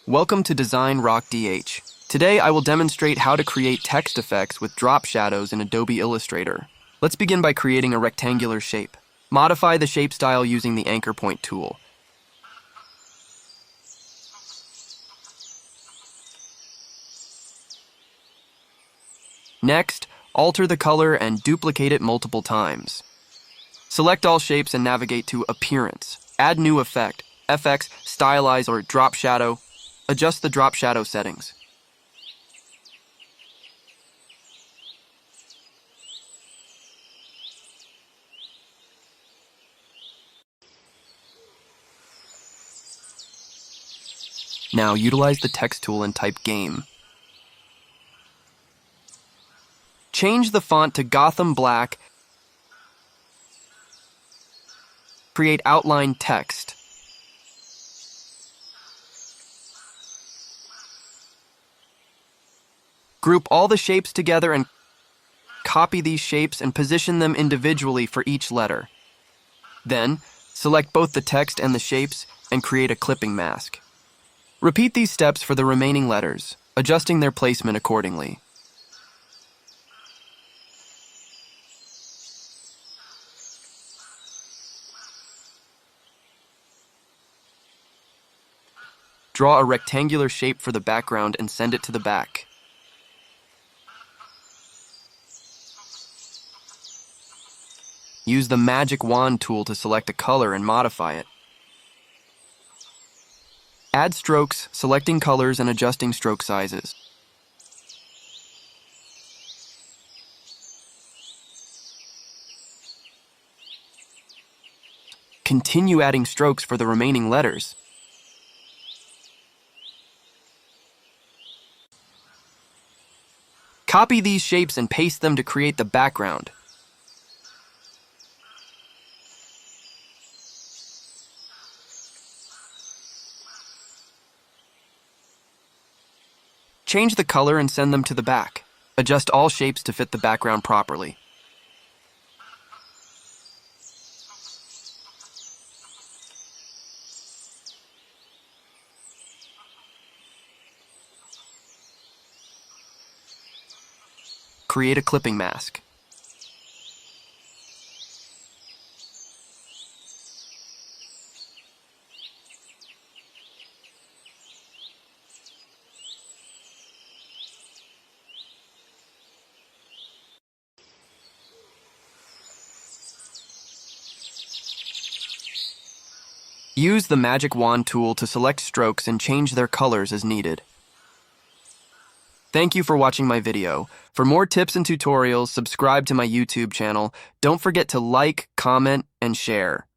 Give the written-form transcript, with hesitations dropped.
Welcome to Design.RockDH. Today I will demonstrate how to create text effects with drop shadows in Adobe Illustrator. Let's begin by creating a rectangular shape. Modify the shape style using the anchor point tool. Next, alter the color and duplicate it multiple times. Select all shapes and navigate to Appearance. Add new effect, FX, Stylize, or Drop Shadow. Adjust the drop shadow settings. Now utilize the text tool and type Game. Change the font to Gotham Black. Create outline text. Group all the shapes together and copy these shapes and position them individually for each letter. Then, select both the text and the shapes and create a clipping mask. Repeat these steps for the remaining letters, adjusting their placement accordingly. Draw a rectangular shape for the background and send it to the back. Use the magic wand tool to select a color and modify it. Add strokes, selecting colors and adjusting stroke sizes. Continue adding strokes for the remaining letters. Copy these shapes and paste them to create the background. Change the color and send them to the back. Adjust all shapes to fit the background properly. Create a clipping mask. Use the magic wand tool to select strokes and change their colors as needed. Thank you for watching my video. For more tips and tutorials, subscribe to my YouTube channel. Don't forget to like, comment, and share.